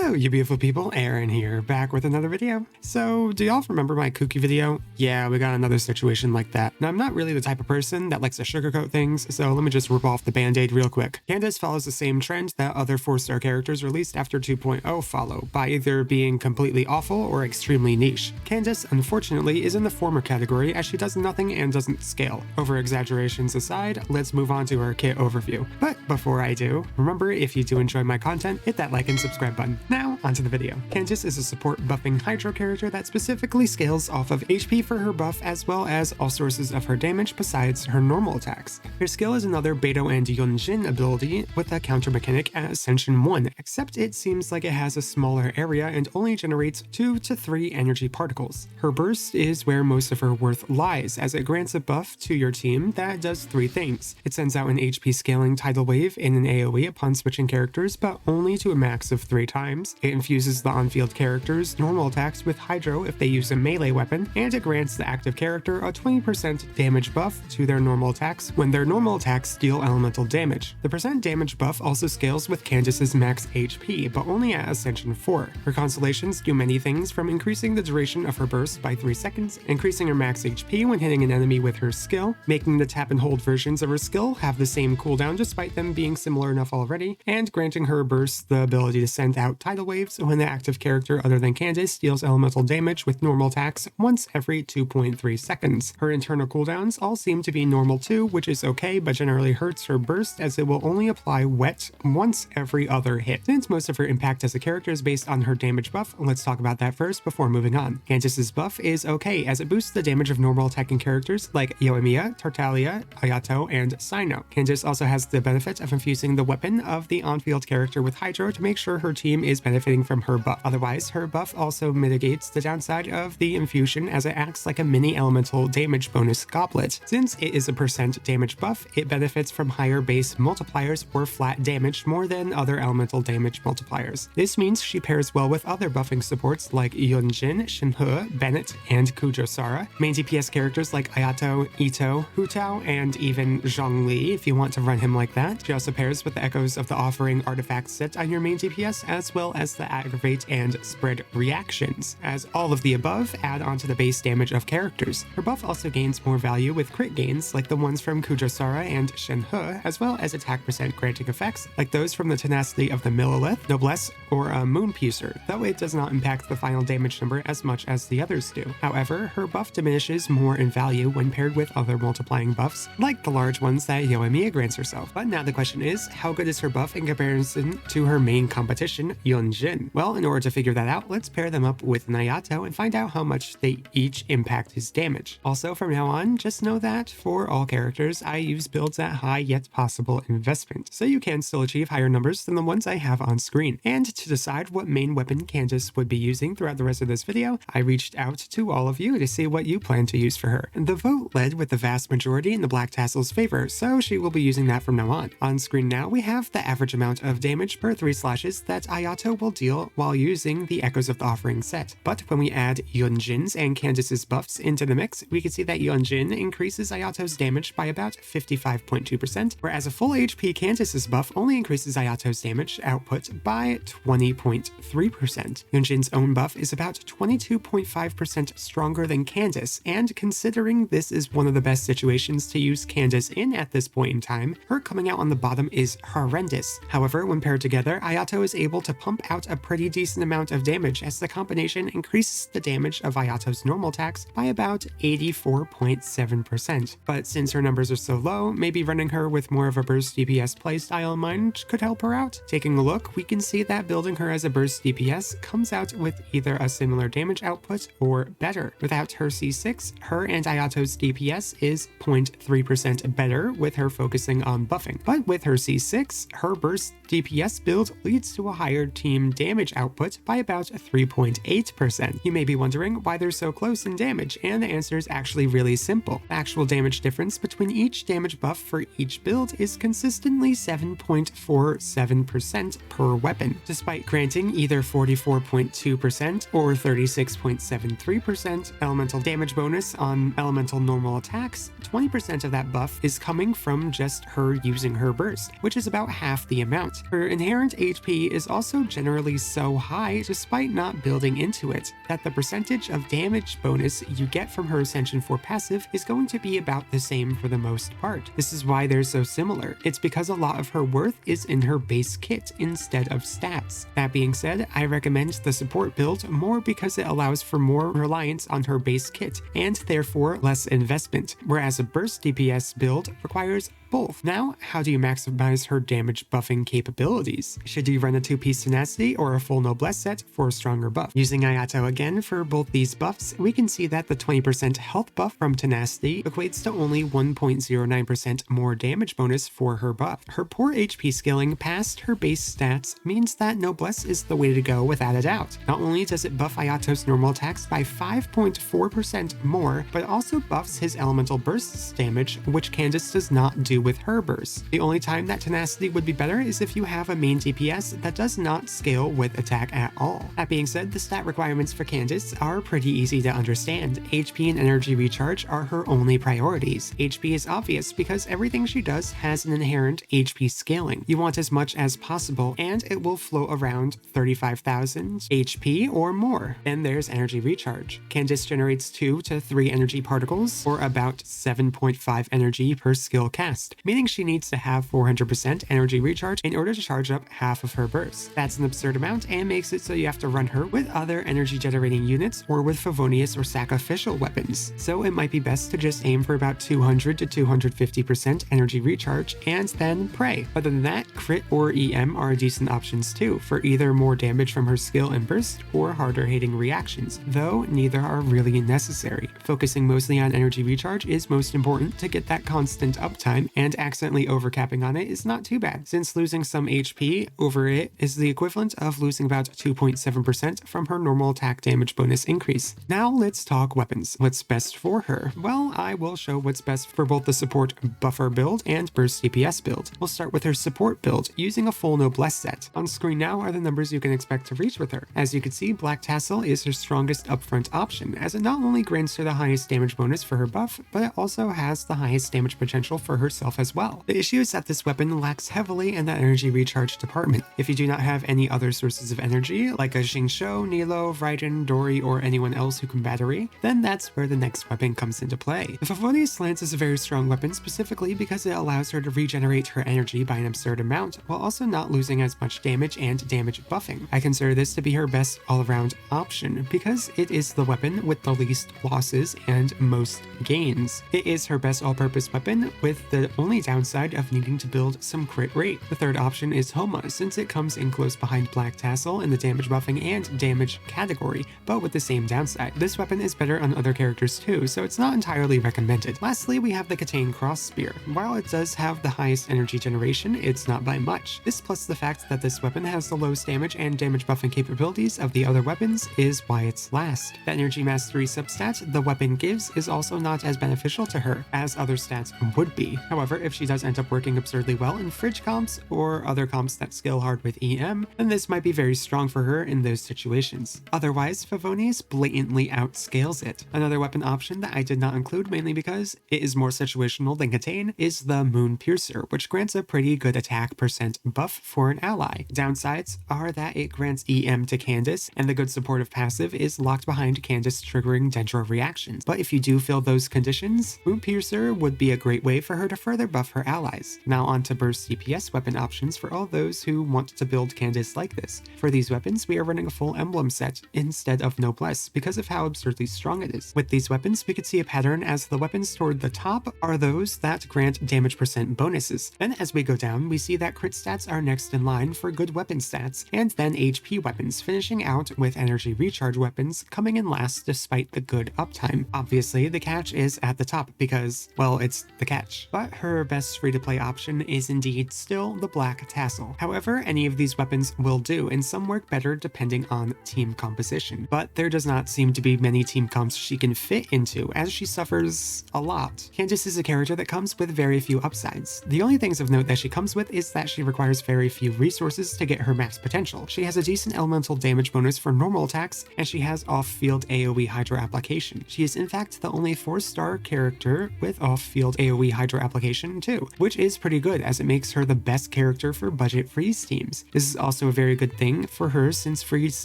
Hello, you beautiful people, Aaron here, back with another video. So, do y'all remember my kooky video? Yeah, we got another situation like that. Now, I'm not really the type of person that likes to sugarcoat things, so let me just rip off the band-aid real quick. Candace follows the same trend that other 4-star characters released after 2.0 follow, by either being completely awful or extremely niche. Candace, unfortunately, is in the former category as she does nothing and doesn't scale. Over-exaggerations aside, let's move on to her kit overview. But before I do, remember, if you do enjoy my content, hit that like and subscribe button. Now, onto the video. Candace is a support buffing Hydro character that specifically scales off of HP for her buff as well as all sources of her damage besides her normal attacks. Her skill is another Beidou and Yunjin ability with a counter mechanic at Ascension 1, except it seems like it has a smaller area and only generates 2 to 3 energy particles. Her burst is where most of her worth lies, as it grants a buff to your team that does 3 things. It sends out an HP scaling tidal wave in an AoE upon switching characters, but only to a max of 3 times. It infuses the on-field character's normal attacks with Hydro if they use a melee weapon, and it grants the active character a 20% damage buff to their normal attacks when their normal attacks deal elemental damage. The percent damage buff also scales with Candace's max HP, but only at Ascension 4. Her constellations do many things, from increasing the duration of her burst by 3 seconds, increasing her max HP when hitting an enemy with her skill, making the tap and hold versions of her skill have the same cooldown despite them being similar enough already, and granting her burst the ability to send out tidal waves when the active character other than Candace deals elemental damage with normal attacks once every 2.3 seconds. Her internal cooldowns all seem to be normal too, which is okay, but generally hurts her burst as it will only apply wet once every other hit. Since most of her impact as a character is based on her damage buff, let's talk about that first before moving on. Candace's buff is okay, as it boosts the damage of normal attacking characters like Yoimiya, Tartaglia, Ayato, and Sino. Candace also has the benefit of infusing the weapon of the on-field character with Hydro to make sure her team is benefiting from her buff. Otherwise, her buff also mitigates the downside of the infusion as it acts like a mini elemental damage bonus goblet. Since it is a percent damage buff, it benefits from higher base multipliers or flat damage more than other elemental damage multipliers. This means she pairs well with other buffing supports like Yunjin, Shinhe, Bennett, and Kujo-Sara, main DPS characters like Ayato, Ito, Hu Tao, and even Zhongli if you want to run him like that. She also pairs with the Echoes of the Offering artifact set on your main DPS, as well as the Aggravate and Spread reactions, as all of the above add onto the base damage of characters. Her buff also gains more value with crit gains like the ones from Kujo-Sara and Shenhe, as well as attack percent granting effects like those from the Tenacity of the Millilith, Noblesse, or a Moon Piercer, though it does not impact the final damage number as much as the others do. However, her buff diminishes more in value when paired with other multiplying buffs, like the large ones that Yoimiya grants herself. But now the question is, how good is her buff in comparison to her main competition, Yunjin? Well, in order to figure that out, let's pair them up with Nayato and find out how much they each impact his damage. Also, from now on, just know that for all characters, I use builds at high yet possible investment, so you can still achieve higher numbers than the ones I have on screen. And to decide what main weapon Candace would be using throughout the rest of this video, I reached out to all of you to see what you plan to use for her. The vote led with the vast majority in the Black Tassel's favor, so she will be using that from now on. On screen now, we have the average amount of damage per 3 slashes that Ayato will deal while using the Echoes of the Offering set. But when we add Yunjin's and Candace's buffs into the mix, we can see that Yunjin increases Ayato's damage by about 55.2%, whereas a full HP Candace's buff only increases Ayato's damage output by 20.3%. Yunjin's own buff is about 22.5% stronger than Candace, and considering this is one of the best situations to use Candace in at this point in time, her coming out on the bottom is horrendous. However, when paired together, Ayato is able to pump out a pretty decent amount of damage, as the combination increases the damage of Ayato's normal attacks by about 84.7%. But since her numbers are so low, maybe running her with more of a Burst DPS playstyle in mind could help her out. Taking a look, we can see that building her as a Burst DPS comes out with either a similar damage output or better. Without her C6, her and Ayato's DPS is 0.3% better with her focusing on buffing. But with her C6, her Burst DPS build leads to a higher team damage output by about 3.8%. You may be wondering why they're so close in damage, and the answer is actually really simple. The actual damage difference between each damage buff for each build is consistently 7.47% per weapon. Despite granting either 44.2% or 36.73% elemental damage bonus on elemental normal attacks, 20% of that buff is coming from just her using her burst, which is about half the amount. Her inherent HP is also generally so high despite not building into it, that the percentage of damage bonus you get from her Ascension 4 passive is going to be about the same for the most part. This is why they're so similar. It's because a lot of her worth is in her base kit instead of stats. That being said, I recommend the support build more because it allows for more reliance on her base kit and therefore less investment, whereas a Burst DPS build requires both. Now, how do you maximize her damage buffing capabilities? Should you run a 2-piece Tenacity or a full Noblesse set for a stronger buff? Using Ayato again for both these buffs, we can see that the 20% health buff from Tenacity equates to only 1.09% more damage bonus for her buff. Her poor HP scaling past her base stats means that Noblesse is the way to go without a doubt. Not only does it buff Ayato's normal attacks by 5.4% more, but also buffs his elemental bursts damage, which Candace does not do with her bursts. The only time that Tenacity would be better is if you have a main DPS that does not scale with attack at all. That being said, the stat requirements for Candace are pretty easy to understand. HP and energy recharge are her only priorities. HP is obvious because everything she does has an inherent HP scaling. You want as much as possible, and it will float around 35,000 HP or more. Then there's energy recharge. Candace generates 2 to 3 energy particles, or about 7.5 energy per skill cast, meaning she needs to have 400% energy recharge in order to charge up half of her burst. That's an absurd amount and makes it so you have to run her with other energy generating units or with Favonius or sacrificial weapons. So it might be best to just aim for about 200 to 250% energy recharge and then pray. Other than that, crit or EM are decent options too, for either more damage from her skill and burst or harder hitting reactions, though neither are really necessary. Focusing mostly on energy recharge is most important to get that constant uptime, and accidentally overcapping on it is not too bad, since losing some HP over it is the equivalent of losing about 2.7% from her normal attack damage bonus increase. Now let's talk weapons. What's best for her? Well, I will show what's best for both the support buffer build and burst DPS build. We'll start with her support build, using a full Noblesse set. On screen now are the numbers you can expect to reach with her. As you can see, Black Tassel is her strongest upfront option, as it not only grants her the highest damage bonus for her buff, but it also has the highest damage potential for herself as well. The issue is that this weapon lacks heavily in the energy recharge department. If you do not have any other sources of energy, like a Xingqiu, Nilo, Raiden, Dori, or anyone else who can battery, then that's where the next weapon comes into play. The Favonius Lance is a very strong weapon specifically because it allows her to regenerate her energy by an absurd amount, while also not losing as much damage and damage buffing. I consider this to be her best all-around option because it is the weapon with the least losses and most gains. It is her best all-purpose weapon, with the only downside of needing to build some crit rate. The third option is Homa, since it comes in close behind Black Tassel in the damage buffing and damage category, but with the same downside. This weapon is better on other characters too, so it's not entirely recommended. Lastly, we have the Katane Cross Spear. While it does have the highest energy generation, it's not by much. This, plus the fact that this weapon has the lowest damage and damage buffing capabilities of the other weapons, is why it's last. The Energy Mastery substat the weapon gives is also not as beneficial to her as other stats would be. However, if she does end up working absurdly well in fridge comps or other comps that scale hard with EM, then this might be very strong for her in those situations. Otherwise, Favonius blatantly outscales it. Another weapon option that I did not include, mainly because it is more situational than Katane, is the Moon Piercer, which grants a pretty good attack percent buff for an ally. Downsides are that it grants EM to Candace, and the good supportive passive is locked behind Candace triggering Dendro reactions. But if you do fill those conditions, Moon Piercer would be a great way for her to further buff her allies. Now on to Burst DPS weapon options for all those who want to build Candace like this. For these weapons, we are running a full emblem set instead of Noblesse because of how absurdly strong it is. With these weapons, we could see a pattern as the weapons toward the top are those that grant damage percent bonuses. Then as we go down, we see that crit stats are next in line for good weapon stats, and then HP weapons, finishing out with energy recharge weapons coming in last despite the good uptime. Obviously, the catch is at the top because, well, it's the catch. But her best free-to-play option is indeed still the Black Tassel. However, any of these weapons will do, and some work better depending on team composition. But there does not seem to be many team comps she can fit into, as she suffers a lot. Candace is a character that comes with very few upsides. The only things of note that she comes with is that she requires very few resources to get her max potential. She has a decent elemental damage bonus for normal attacks, and she has off-field AoE Hydro application. She is in fact the only 4-star character with off-field AoE Hydro application animation too, which is pretty good as it makes her the best character for budget freeze teams. This is also a very good thing for her since freeze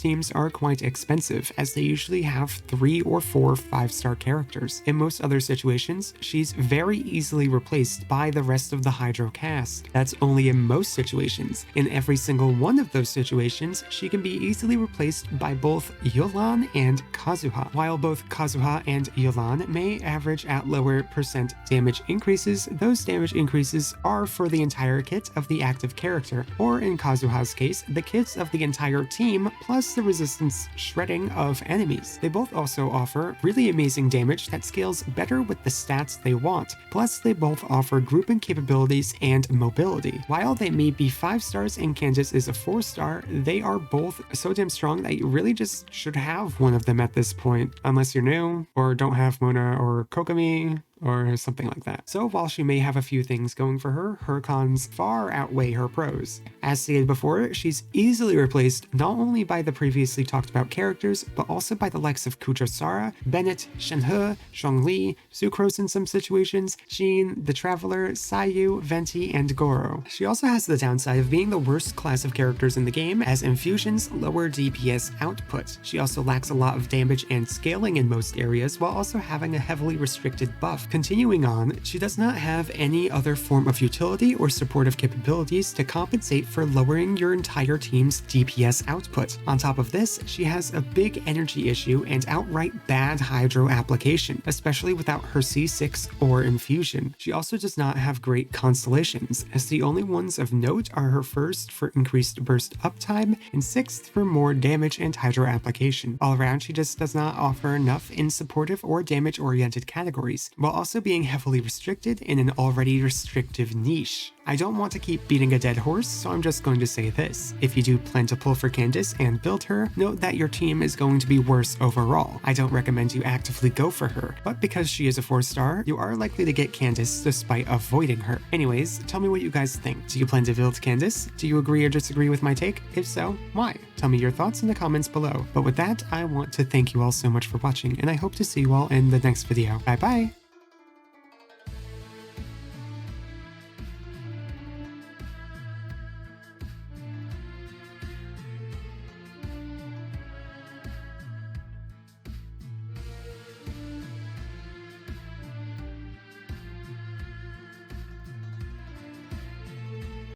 teams are quite expensive, as they usually have 3 or 4 5-star characters. In most other situations, she's very easily replaced by the rest of the Hydro cast. That's only in most situations. In every single one of those situations, she can be easily replaced by both Yolan and Kazuha. While both Kazuha and Yolan may average at lower percent damage increases, those damage increases are for the entire kit of the active character, or in Kazuha's case, the kits of the entire team plus the resistance shredding of enemies. They both also offer really amazing damage that scales better with the stats they want, plus they both offer grouping capabilities and mobility. While they may be 5 stars and Candace is a 4-star, they are both so damn strong that you really just should have one of them at this point, unless you're new, or don't have Mona or Kokomi, or something like that. So while she may have a few things going for her, her cons far outweigh her pros. As stated before, she's easily replaced not only by the previously talked about characters, but also by the likes of Kuchosara, Bennett, Shenhe, Zhongli, Sucrose in some situations, Sheen, The Traveler, Sayu, Venti, and Goro. She also has the downside of being the worst class of characters in the game, as infusions lower DPS output. She also lacks a lot of damage and scaling in most areas, while also having a heavily restricted buff. Continuing on, she does not have any other form of utility or supportive capabilities to compensate for lowering your entire team's DPS output. On top of this, she has a big energy issue and outright bad Hydro application, especially without her C6 or infusion. She also does not have great constellations, as the only ones of note are her first for increased burst uptime and 6th for more damage and Hydro application. All around, she just does not offer enough in supportive or damage-oriented categories, while also being heavily restricted in an already restrictive niche. I don't want to keep beating a dead horse, so I'm just going to say this. If you do plan to pull for Candace and build her, note that your team is going to be worse overall. I don't recommend you actively go for her, but because she is a 4-star, you are likely to get Candace despite avoiding her. Anyways, tell me what you guys think. Do you plan to build Candace? Do you agree or disagree with my take? If so, why? Tell me your thoughts in the comments below. But with that, I want to thank you all so much for watching, and I hope to see you all in the next video. Bye bye!